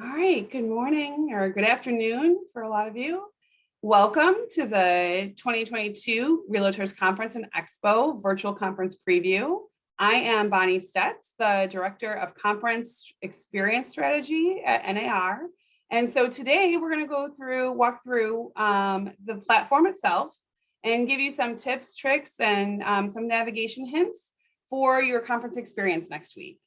All right, good morning or good afternoon for a lot of you. Welcome to the 2022 Realtors Conference and Expo virtual conference preview. I am Bonnie Stetz, the Director of Conference Experience Strategy at NAR. And so today we're going to walk through the platform itself and give you some tips, tricks, and some navigation hints for your conference experience next week.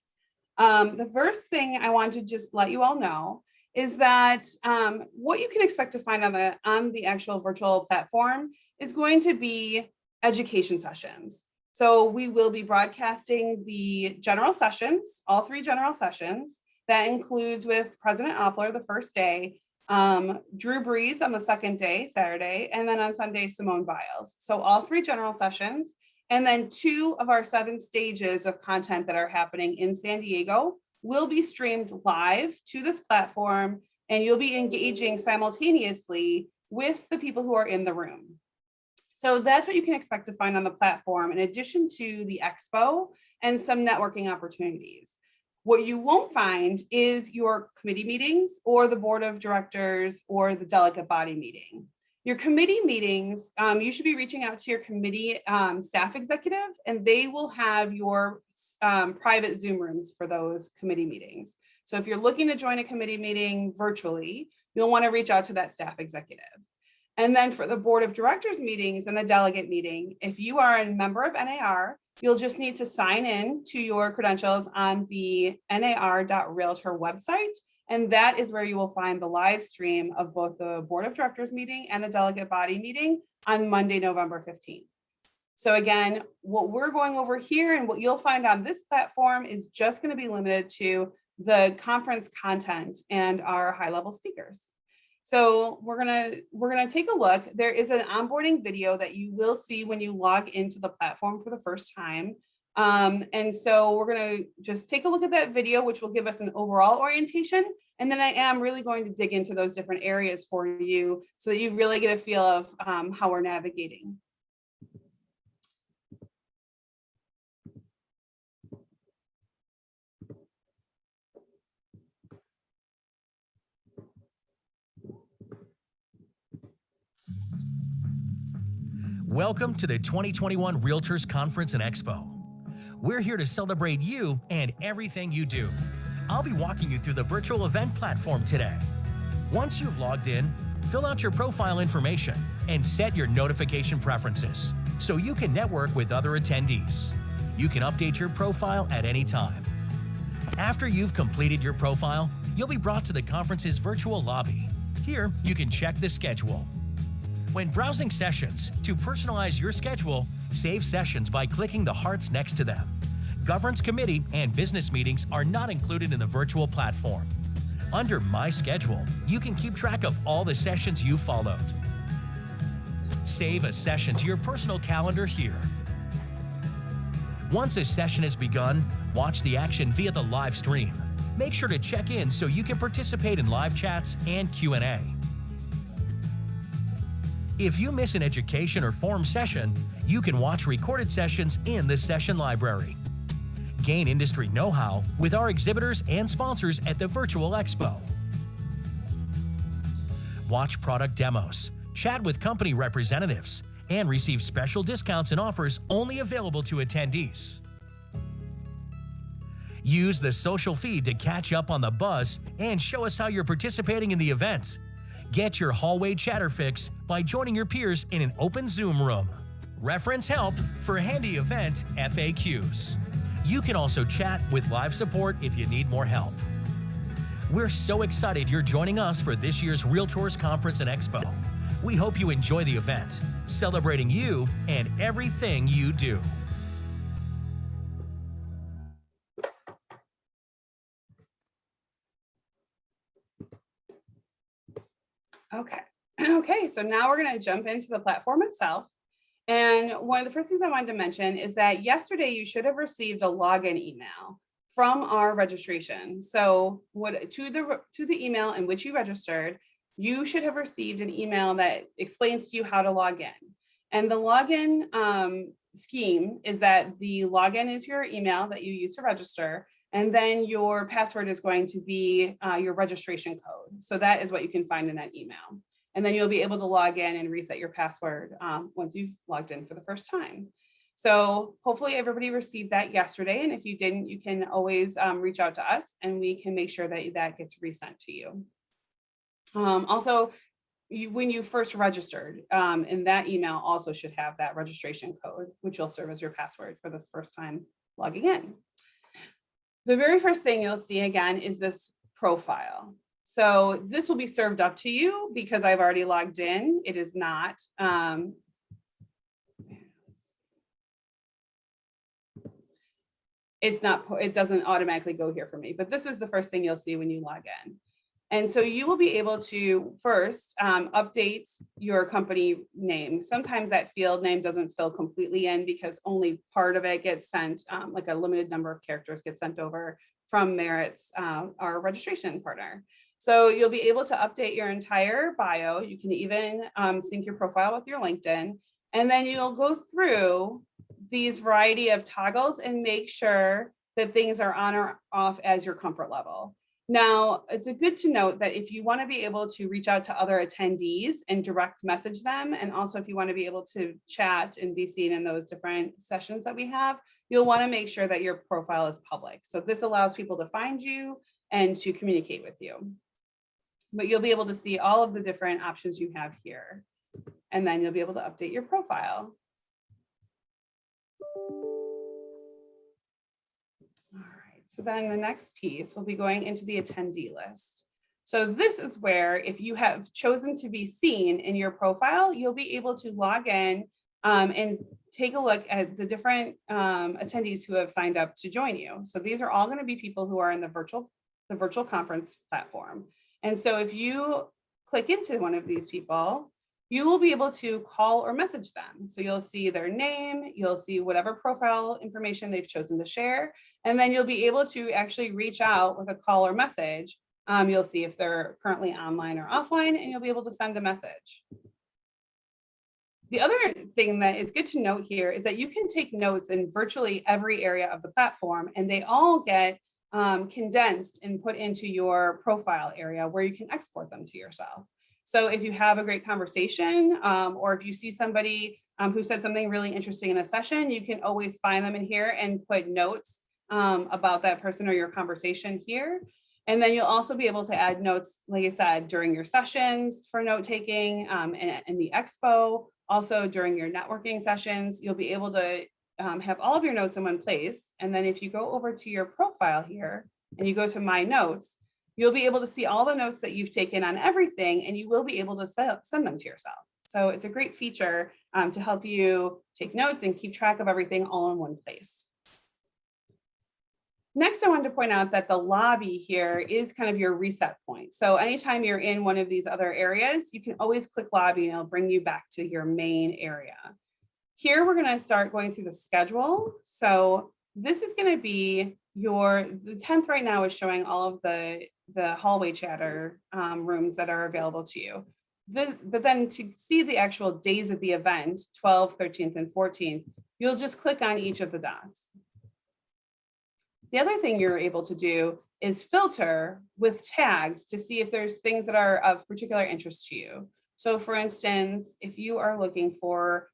The first thing I want to just let you all know is that what you can expect to find on the actual virtual platform is going to be education sessions. So we will be broadcasting the general sessions, all 3 general sessions. That includes with President Oppler the first day, Drew Brees on the second day, Saturday, and then on Sunday, Simone Biles. So all 3 general sessions. And then 2 of our 7 stages of content that are happening in San Diego will be streamed live to this platform, and you'll be engaging simultaneously with the people who are in the room. So that's what you can expect to find on the platform, in addition to the expo and some networking opportunities. What you won't find is your committee meetings or the board of directors or the delegate body meeting. Your committee meetings, you should be reaching out to your committee staff executive, and they will have your private Zoom rooms for those committee meetings. So if you're looking to join a committee meeting virtually, you'll want to reach out to that staff executive. And then for the board of directors meetings and the delegate meeting, if you are a member of NAR, you'll just need to sign in to your credentials on the nar.realtor website. And that is where you will find the live stream of both the board of directors meeting and the delegate body meeting on Monday, November 15th. So again, what we're going over here and what you'll find on this platform is just going to be limited to the conference content and our high-level speakers. So we're gonna take a look. There is an onboarding video that you will see when you log into the platform for the first time. And so we're going to just take a look at that video, which will give us an overall orientation. And then I am really going to dig into those different areas for you so that you really get a feel of how we're navigating. Welcome to the 2021 Realtors Conference and Expo. We're here to celebrate you and everything you do. I'll be walking you through the virtual event platform today. Once you've logged in, fill out your profile information and set your notification preferences so you can network with other attendees. You can update your profile at any time. After you've completed your profile, you'll be brought to the conference's virtual lobby. Here, you can check the schedule. When browsing sessions, to personalize your schedule, save sessions by clicking the hearts next to them. Governance committee and business meetings are not included in the virtual platform. Under My Schedule, you can keep track of all the sessions you followed. Save a session to your personal calendar here. Once a session has begun, watch the action via the live stream. Make sure to check in so you can participate in live chats and Q&A. If you miss an education or forum session, you can watch recorded sessions in the session library. Gain industry know-how with our exhibitors and sponsors at the Virtual Expo. Watch product demos, chat with company representatives, and receive special discounts and offers only available to attendees. Use the social feed to catch up on the buzz and show us how you're participating in the event. Get your hallway chatter fix by joining your peers in an open Zoom room. Reference help for handy event FAQs. You can also chat with live support if you need more help. We're so excited you're joining us for this year's Realtors Conference and Expo. We hope you enjoy the event, celebrating you and everything you do. Okay, so now we're going to jump into the platform itself. And one of the first things I wanted to mention is that yesterday you should have received a login email from our registration. So to the email in which you registered, you should have received an email that explains to you how to log in. And the login scheme is that the login is your email that you use to register, And then your password is going to be your registration code. So that is what you can find in that email. And then you'll be able to log in and reset your password once you've logged in for the first time. So hopefully everybody received that yesterday. And if you didn't, you can always reach out to us and we can make sure that that gets resent to you. Also, when you first registered, in that email also should have that registration code, which will serve as your password for this first time logging in. The very first thing you'll see again is this profile. So this will be served up to you because I've already logged in. It is not. It doesn't automatically go here for me, but this is the first thing you'll see when you log in. And so you will be able to first update your company name. Sometimes that field name doesn't fill completely in because only part of it gets sent, like a limited number of characters get sent over from Merit's, our registration partner. So you'll be able to update your entire bio. You can even sync your profile with your LinkedIn. And then you'll go through these variety of toggles and make sure that things are on or off as your comfort level. Now, it's good to note that if you want to be able to reach out to other attendees and direct message them, and also if you want to be able to chat and be seen in those different sessions that we have, you'll want to make sure that your profile is public. So this allows people to find you and to communicate with you. But you'll be able to see all of the different options you have here. And then you'll be able to update your profile. All right, so then the next piece will be going into the attendee list. So this is where if you have chosen to be seen in your profile, you'll be able to log in and take a look at the different attendees who have signed up to join you. So these are all going to be people who are in the virtual conference platform. And so if you click into one of these people, you will be able to call or message them. So you'll see their name, you'll see whatever profile information they've chosen to share, and then you'll be able to actually reach out with a call or message. You'll see if they're currently online or offline, and you'll be able to send a message. The other thing that is good to note here is that you can take notes in virtually every area of the platform, and they all get condensed and put into your profile area where you can export them to yourself. So if you have a great conversation, or if you see somebody who said something really interesting in a session, you can always find them in here and put notes about that person or your conversation here. And then you'll also be able to add notes, like I said, during your sessions for note taking in the expo. Also during your networking sessions, you'll be able to have all of your notes in one place. And then if you go over to your profile here and you go to My Notes, you'll be able to see all the notes that you've taken on everything, and you will be able to send them to yourself. So it's a great feature to help you take notes and keep track of everything all in one place. Next, I wanted to point out that the lobby here is kind of your reset point. So anytime you're in one of these other areas, you can always click lobby and it'll bring you back to your main area. Here, we're going to start going through the schedule. So this is going to be the 10th right now is showing all of the hallway chatter rooms that are available to you. But then to see the actual days of the event, 12th, 13th, and 14th, you'll just click on each of the dots. The other thing you're able to do is filter with tags to see if there's things that are of particular interest to you. So for instance, if you are looking for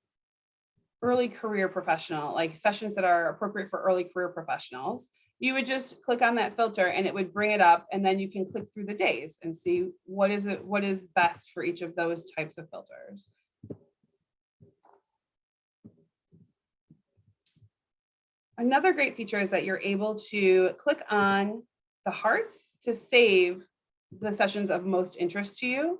early career professional, like sessions that are appropriate for early career professionals, you would just click on that filter and it would bring it up, and then you can click through the days and see what is best for each of those types of filters. Another great feature is that you're able to click on the hearts to save the sessions of most interest to you.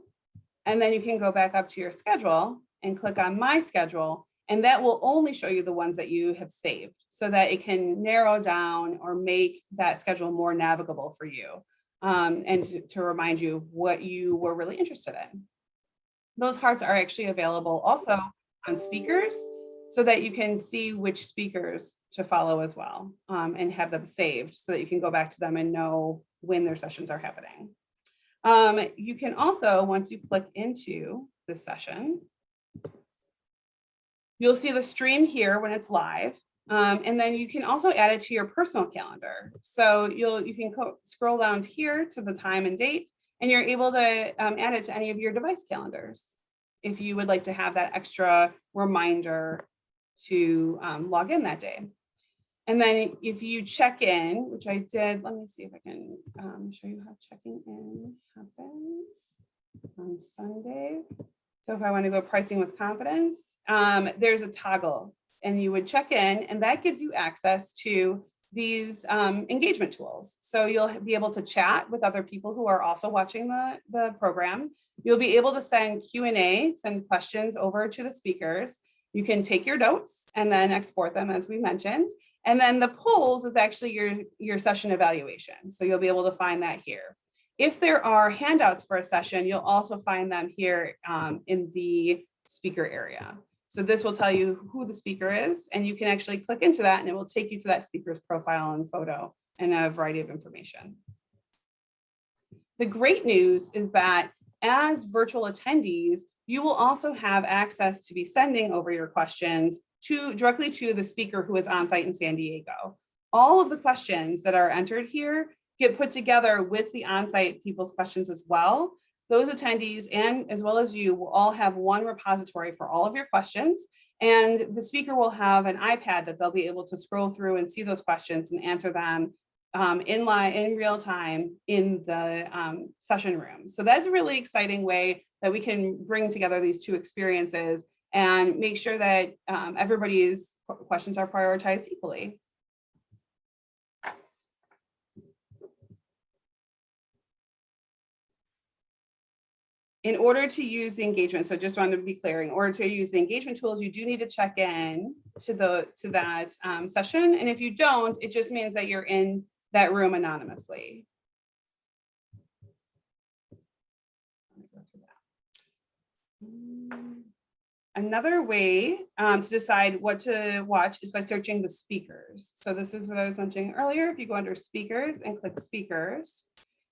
And then you can go back up to your schedule and click on My Schedule, and that will only show you the ones that you have saved so that it can narrow down or make that schedule more navigable for you, and to remind you of what you were really interested in. Those hearts are actually available also on speakers so that you can see which speakers to follow as well, and have them saved so that you can go back to them and know when their sessions are happening. You can also, once you click into this session, you'll see the stream here when it's live. And then you can also add it to your personal calendar. So you can scroll down here to the time and date, and you're able to add it to any of your device calendars if you would like to have that extra reminder to log in that day. And then if you check in, which I did, let me see if I can show you how checking in happens on Sunday. So if I want to go pricing with confidence, there's a toggle and you would check in, and that gives you access to these engagement tools. So you'll be able to chat with other people who are also watching the program. You'll be able to send Q&A, send questions over to the speakers. You can take your notes and then export them, as we mentioned. And then the polls is actually your session evaluation. So you'll be able to find that here. If there are handouts for a session, you'll also find them here in the speaker area. So this will tell you who the speaker is, and you can actually click into that and it will take you to that speaker's profile and photo and a variety of information. The great news is that as virtual attendees, you will also have access to be sending over your questions directly to the speaker who is on site in San Diego. All of the questions that are entered here get put together with the on-site people's questions as well. Those attendees and as well as you will all have one repository for all of your questions, and the speaker will have an iPad that they'll be able to scroll through and see those questions and answer them in real time in the session room. So that's a really exciting way that we can bring together these two experiences and make sure that everybody's questions are prioritized equally. In order to use the engagement, so just wanted to be clear, in order to use the engagement tools, you do need to check in to that session. And if you don't, it just means that you're in that room anonymously. Another way to decide what to watch is by searching the speakers. So this is what I was mentioning earlier. If you go under speakers and click speakers,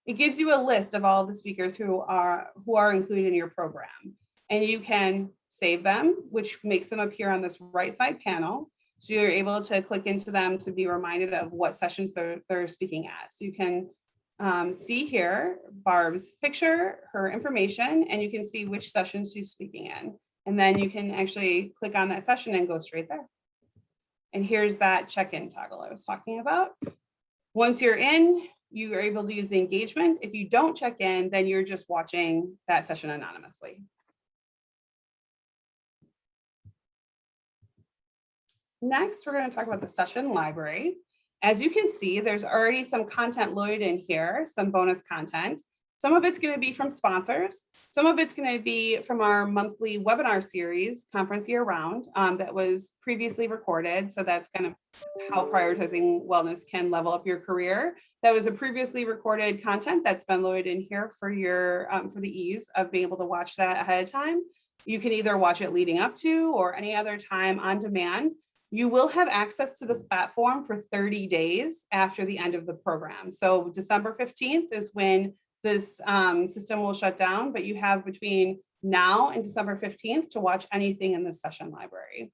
it gives you a list of all the speakers who are included in your program. And you can save them, which makes them appear on this right side panel. So you're able to click into them to be reminded of what sessions they're speaking at. So you can see here Barb's picture, her information, and you can see which sessions she's speaking in. And then you can actually click on that session and go straight there. And here's that check-in toggle I was talking about. Once you're in, you are able to use the engagement. If you don't check in, then you're just watching that session anonymously. Next, we're going to talk about the session library. As you can see, there's already some content loaded in here, some bonus content. Some of it's going to be from sponsors. Some of it's going to be from our monthly webinar series, Conference Year Round, that was previously recorded. So that's kind of how prioritizing wellness can level up your career. That was a previously recorded content that's been loaded in here for the ease of being able to watch that ahead of time. You can either watch it leading up to or any other time on demand. You will have access to this platform for 30 days after the end of the program. So December 15th is when this system will shut down, but you have between now and December 15th to watch anything in this session library.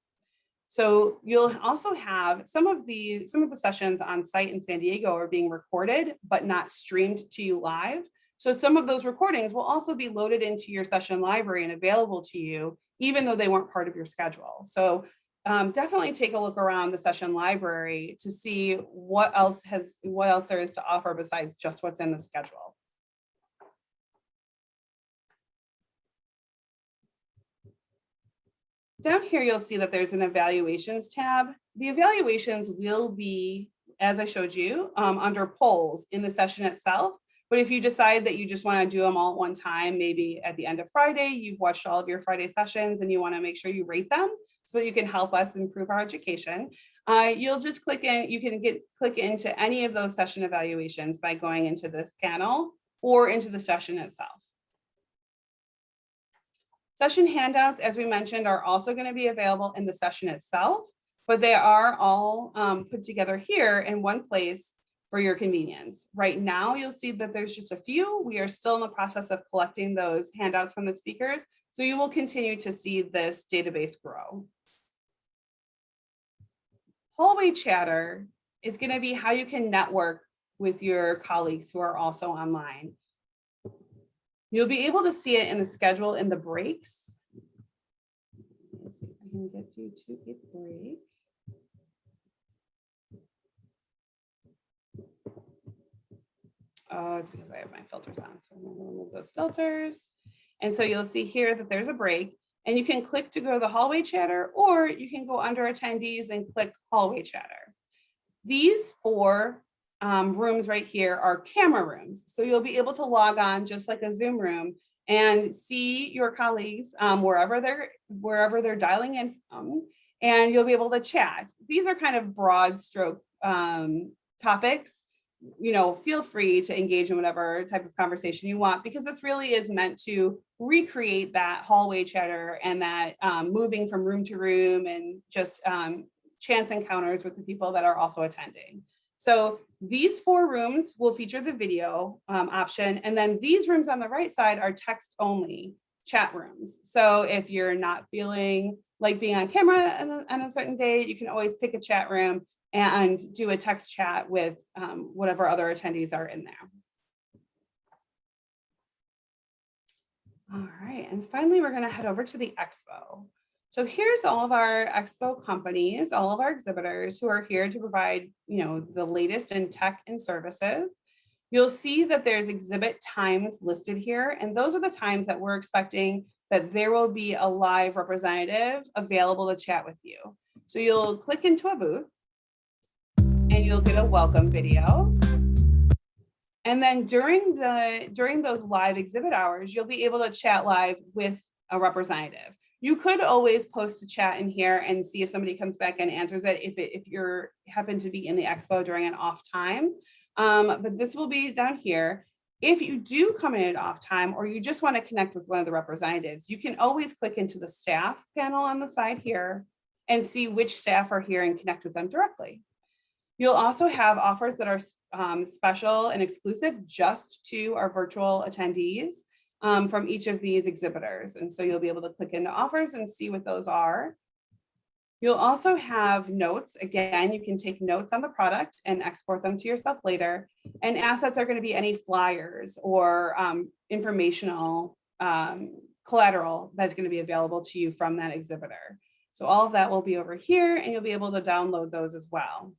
So you'll also have some of the sessions on site in San Diego are being recorded, but not streamed to you live. So some of those recordings will also be loaded into your session library and available to you, even though they weren't part of your schedule. So definitely take a look around the session library to see what else there is to offer besides just what's in the schedule. Down here, you'll see that there's an evaluations tab. The evaluations will be, as I showed you, under polls in the session itself. But if you decide that you just want to do them all at one time, maybe at the end of Friday, you've watched all of your Friday sessions and you want to make sure you rate them so that you can help us improve our education, you'll just click in. You can click into any of those session evaluations by going into this panel or into the session itself. Session handouts, as we mentioned, are also going to be available in the session itself, but they are all put together here in one place for your convenience. Right now, you'll see that there's just a few. We are still in the process of collecting those handouts from the speakers, so you will continue to see this database grow. Hallway chatter is going to be how you can network with your colleagues who are also online. You'll be able to see it in the schedule in the breaks. Let's see if I can get you to a break. Oh, it's because I have my filters on. So I'm going to remove those filters. And so you'll see here that there's a break, and you can click to go to the hallway chatter, or you can go under attendees and click hallway chatter. These four rooms right here are camera rooms. So you'll be able to log on just like a Zoom room and see your colleagues wherever they're dialing in from, and you'll be able to chat. These are kind of broad stroke topics. You know, feel free to engage in whatever type of conversation you want, because this really is meant to recreate that hallway chatter and that moving from room to room and just chance encounters with the people that are also attending. So these four rooms will feature the video option. And then these rooms on the right side are text only chat rooms. So if you're not feeling like being on camera on a certain day, you can always pick a chat room and do a text chat with whatever other attendees are in there. All right, and finally, we're gonna head over to the expo. So here's all of our expo companies, all of our exhibitors who are here to provide, you know, the latest in tech and services. You'll see that there's exhibit times listed here, and those are the times that we're expecting that there will be a live representative available to chat with you. So you'll click into a booth, and you'll get a welcome video. And then during those live exhibit hours, you'll be able to chat live with a representative. You could always post a chat in here and see if somebody comes back and answers it if you're happen to be in the expo during an off time. But this will be down here. If you do come in at off time, or you just want to connect with one of the representatives, you can always click into the staff panel on the side here and see which staff are here and connect with them directly. You'll also have offers that are special and exclusive just to our virtual attendees from each of these exhibitors. And so you'll be able to click into offers and see what those are. You'll also have notes. Again, you can take notes on the product and export them to yourself later. And assets are going to be any flyers or informational collateral that's going to be available to you from that exhibitor. So all of that will be over here, and you'll be able to download those as well.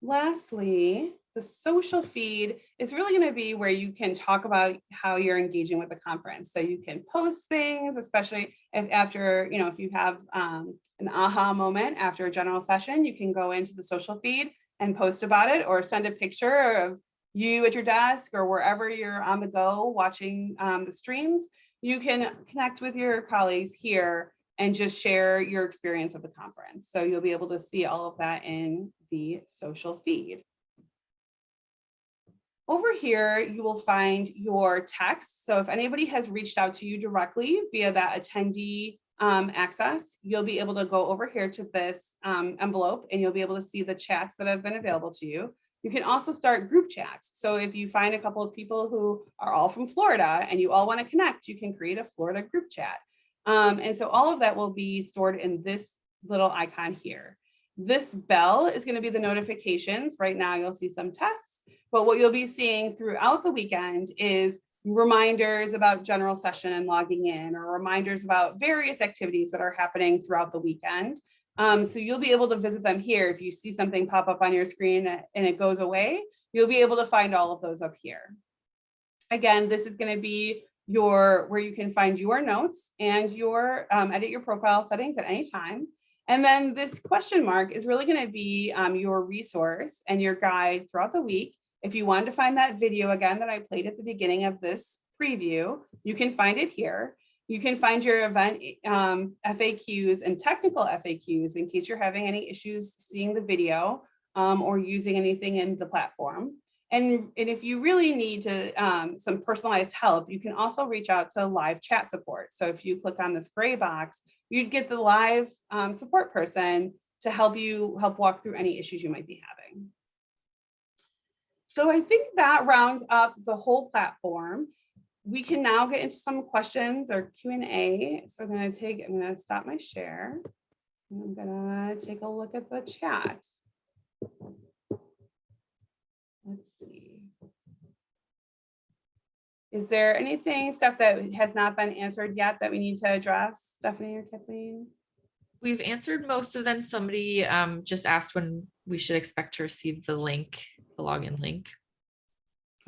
Lastly, the social feed is really going to be where you can talk about how you're engaging with the conference. So you can post things, especially if after, you know, if you have an aha moment after a general session, you can go into the social feed and post about it, or send a picture of you at your desk or wherever you're on the go watching the streams. You can connect with your colleagues here and just share your experience of the conference. So you'll be able to see all of that in the social feed. Over here, you will find your text. So if anybody has reached out to you directly via that attendee access, you'll be able to go over here to this envelope, and you'll be able to see the chats that have been available to you. You can also start group chats. So if you find a couple of people who are all from Florida and you all want to connect, you can create a Florida group chat. And so all of that will be stored in this little icon here. This bell is going to be the notifications. Right now, you'll see some tests, but what you'll be seeing throughout the weekend is reminders about general session and logging in, or reminders about various activities that are happening throughout the weekend. So you'll be able to visit them here. If you see something pop up on your screen and it goes away, you'll be able to find all of those up here. Again, this is going to be where you can find your notes and your edit your profile settings at any time. And then this question mark is really going to be your resource and your guide throughout the week. If you wanted to find that video again that I played at the beginning of this preview, you can find it here. You can find your event FAQs and technical FAQs in case you're having any issues seeing the video or using anything in the platform. And if you really need some personalized help, you can also reach out to live chat support. So if you click on this gray box, you'd get the live support person to help walk through any issues you might be having. So I think that rounds up the whole platform. we can now get into some questions or Q&A. So I'm going to stop my share. I'm going to take a look at the chat. Let's see. Is there anything, stuff that has not been answered yet that we need to address, Stephanie or Kathleen? We've answered most of them. Somebody just asked when we should expect to receive the link, the login link.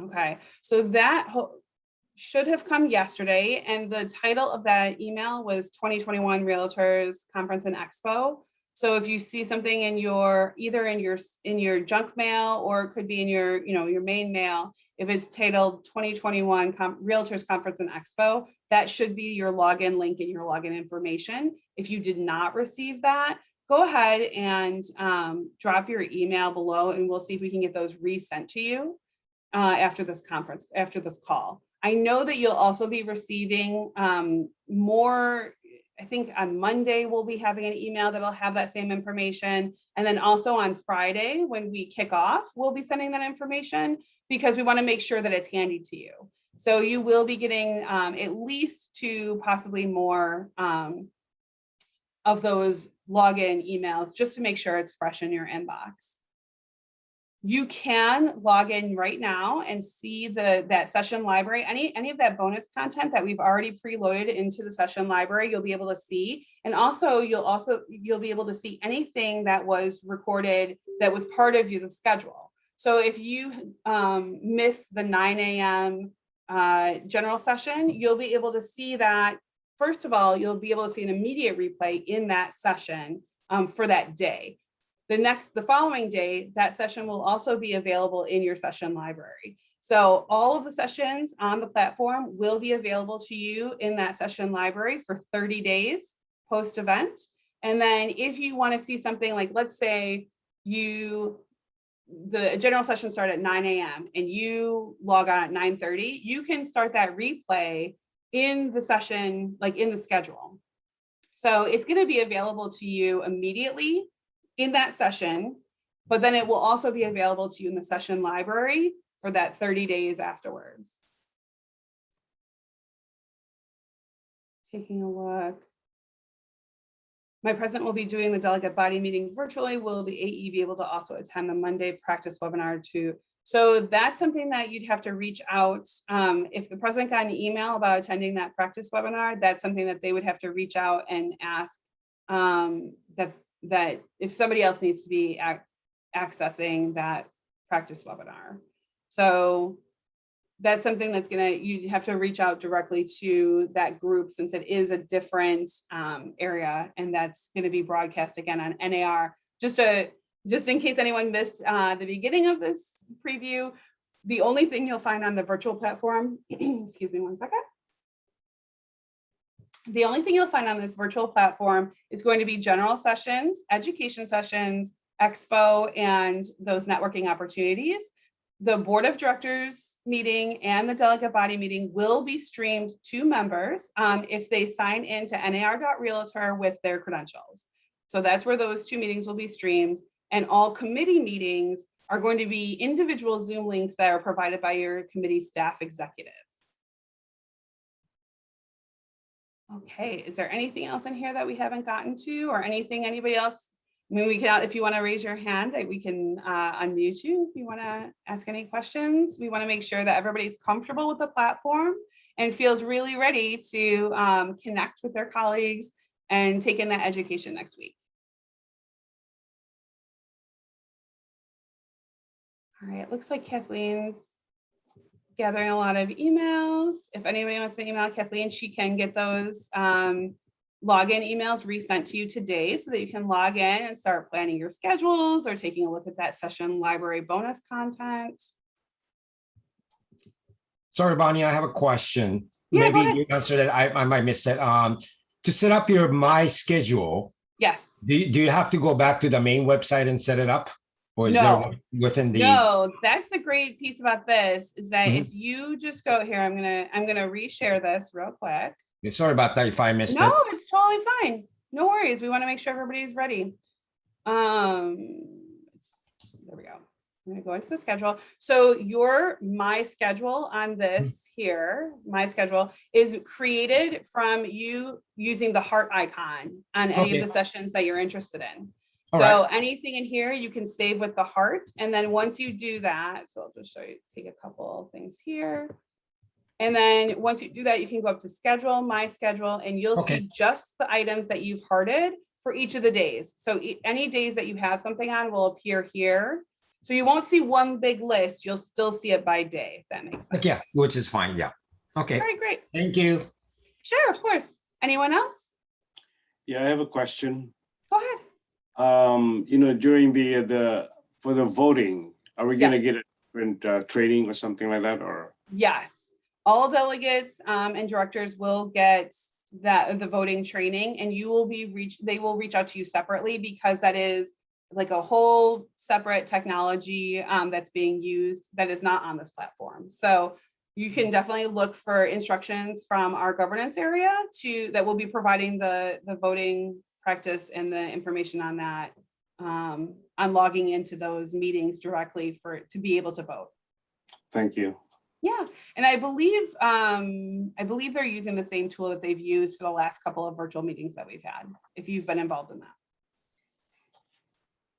Okay, so that should have come yesterday, and the title of that email was 2021 Realtors Conference and Expo. So if you see something in your either in your junk mail, or it could be in your your main mail, if it's titled 2021 Realtors Conference and Expo, that should be your login link and your login information. If you did not receive that, go ahead and drop your email below, and we'll see if we can get those resent to you after this conference, after this call. I know that you'll also be receiving more. I think on Monday, we'll be having an email that'll have that same information. And then also on Friday, when we kick off, we'll be sending that information because we want to make sure that it's handy to you. So you will be getting at least 2, possibly more of those login emails, just to make sure it's fresh in your inbox. You can log in right now and see that session library. Any of that bonus content that we've already preloaded into the session library, you'll be able to see. And also you'll be able to see anything that was recorded that was part of the schedule. So if you miss the 9 a.m. General session, you'll be able to see that. First of all, you'll be able to see an immediate replay in that session for that day. The following day, that session will also be available in your session library. So all of the sessions on the platform will be available to you in that session library for 30 days post-event. And then if you want to see something like, let's say the general session started at 9 a.m. and you log on at 9:30, you can start that replay in the session, like in the schedule. So it's going to be available to you immediately in that session, but then it will also be available to you in the session library for that 30 days afterwards. Taking a look. My president will be doing the delegate body meeting virtually. Will the AE be able to also attend the Monday practice webinar too? So that's something that you'd have to reach out. If the president got an email about attending that practice webinar, that's something that they would have to reach out and ask that if somebody else needs to be accessing that practice webinar. So that's something that's you have to reach out directly to that group, since it is a different area, and that's going to be broadcast again on NAR. Just in case anyone missed the beginning of this preview, the only thing you'll find on the virtual platform, excuse me one second. The only thing you'll find on this virtual platform is going to be general sessions, education sessions, expo, and those networking opportunities. The board of directors meeting and the delegate body meeting will be streamed to members if they sign into nar.realtor with their credentials. So that's where those 2 meetings will be streamed. And all committee meetings are going to be individual Zoom links that are provided by your committee staff executive. Okay, is there anything else in here that we haven't gotten to, or anything anybody else? I mean, we can, if you want to raise your hand, we can unmute you if you want to ask any questions. We want to make sure that everybody's comfortable with the platform and feels really ready to connect with their colleagues and take in that education next week. All right, it looks like Kathleen's gathering a lot of emails. If anybody wants to email Kathleen, she can get those login emails resent to you today so that you can log in and start planning your schedules or taking a look at that session library bonus content. Sorry, Bonnie, I have a question. Yeah, maybe you answered it. I might miss it. To set up your My Schedule, yes. do you have to go back to the main website and set it up? Or is there one within the? No, that's the great piece about this is that if you just go here, I'm gonna reshare this real quick. Sorry about that if I missed it. No, it's totally fine. No worries. We want to make sure everybody's ready. There we go. I'm gonna go into the schedule. So my schedule on this here, my schedule is created from you using the heart icon on any of the sessions that you're interested in. So anything in here you can save with the heart. And then once you do that, so I'll just show you, take a couple of things here. And then once you do that, you can go up to schedule, my schedule, and you'll see just the items that you've hearted for each of the days. So any days that you have something on will appear here. So you won't see one big list. You'll still see it by day, if that makes sense. Yeah, which is fine. Yeah. Okay. All right, great. Thank you. Sure, of course. Anyone else? Yeah, I have a question. Go ahead. During for the voting, are we going to Yes. get a different training or something like that, or? Yes, all delegates and directors will get the voting training, and they will reach out to you separately, because that is like a whole separate technology that's being used that is not on this platform. So you can definitely look for instructions from our governance area that will be providing the voting practice and the information on that, on logging into those meetings directly to be able to vote. Thank you. Yeah, and I believe they're using the same tool that they've used for the last couple of virtual meetings that we've had, if you've been involved in that.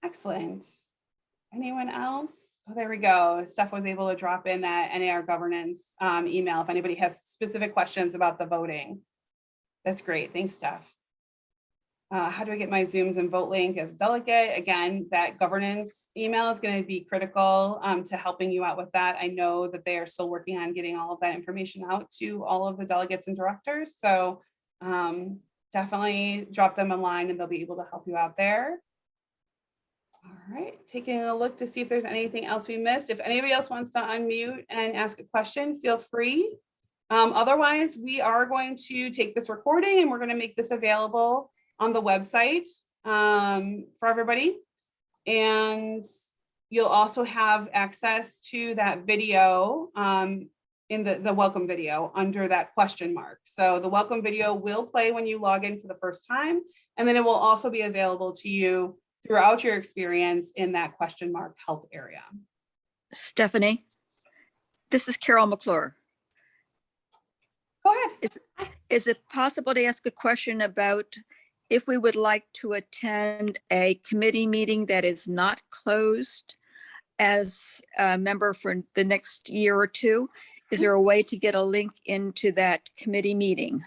Excellent. Anyone else? Oh, there we go. Steph was able to drop in that NAR governance email if anybody has specific questions about the voting. That's great. Thanks, Steph. How do I get my Zooms and vote link as delegate? Again, that governance email is going to be critical to helping you out with that. I know that they are still working on getting all of that information out to all of the delegates and directors. So definitely drop them a line and they'll be able to help you out there. All right, taking a look to see if there's anything else we missed. If anybody else wants to unmute and ask a question, feel free. Otherwise, we are going to take this recording and we're going to make this available on the website for everybody. And you'll also have access to that video in the welcome video under that question mark. So the welcome video will play when you log in for the first time, and then it will also be available to you throughout your experience in that question mark help area. Stephanie, this is Carol McClure. Go ahead. Is it possible to ask a question about if we would like to attend a committee meeting that is not closed as a member for the next year or two? Is there a way to get a link into that committee meeting?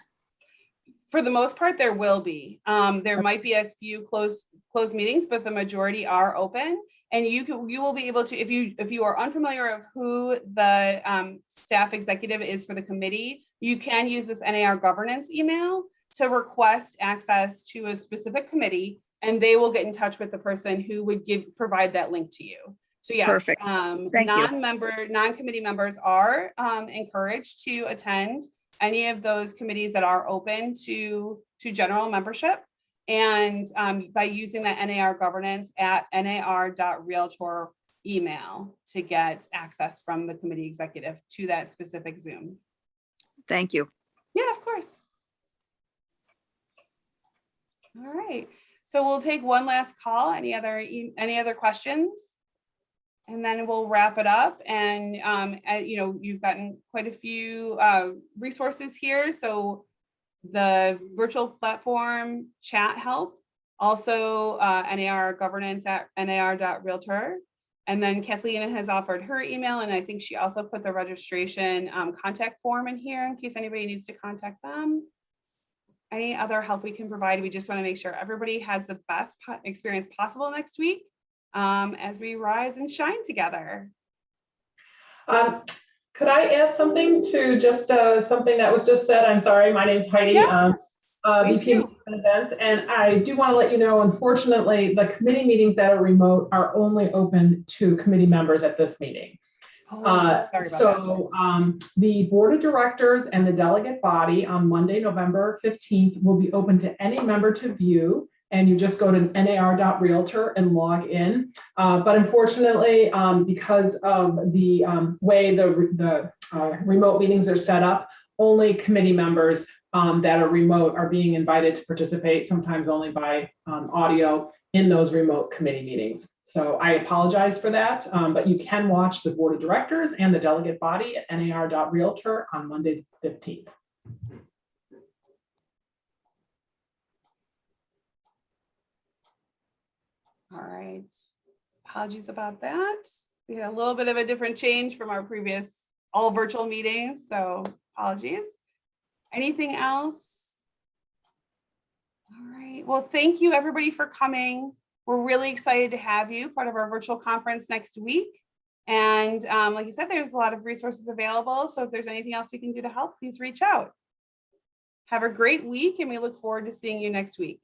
For the most part, there will be. There might be a few closed meetings, but the majority are open. And you will be able to, if you are unfamiliar of who the staff executive is for the committee, you can use this NAR governance email to request access to a specific committee, and they will get in touch with the person who would provide that link to you. So yeah, Perfect. Thank you. non-committee members are encouraged to attend any of those committees that are open to general membership. And by using that NAR governance at nar.realtor email to get access from the committee executive to that specific Zoom. Thank you. Yeah, of course. All right, so we'll take one last call. Any other questions? And then we'll wrap it up. And you've gotten quite a few resources here. So the virtual platform chat help, also NAR governance at nar.realtor. And then Kathleen has offered her email, and I think she also put the registration contact form in here in case anybody needs to contact them. Any other help we can provide? We just want to make sure everybody has the best experience possible next week as we rise and shine together. Could I add something to just something that was just said? I'm sorry, my name's Heidi. Yes, VP of Events, and I do want to let you know, unfortunately, the committee meetings that are remote are only open to committee members at this meeting. Sorry about that. The board of directors and the delegate body on Monday, November 15th will be open to any member to view, and you just go to nar.realtor and log in. But unfortunately, because of the way the remote meetings are set up, only committee members that are remote are being invited to participate, sometimes only by audio, in those remote committee meetings. So I apologize for that, but you can watch the board of directors and the delegate body at nar.realtor on Monday, the 15th. All right. Apologies about that. We had a little bit of a different change from our previous all virtual meetings, so apologies. Anything else? All right. Well, thank you everybody for coming. We're really excited to have you part of our virtual conference next week. And like I said, there's a lot of resources available. So if there's anything else we can do to help, please reach out. Have a great week, and we look forward to seeing you next week.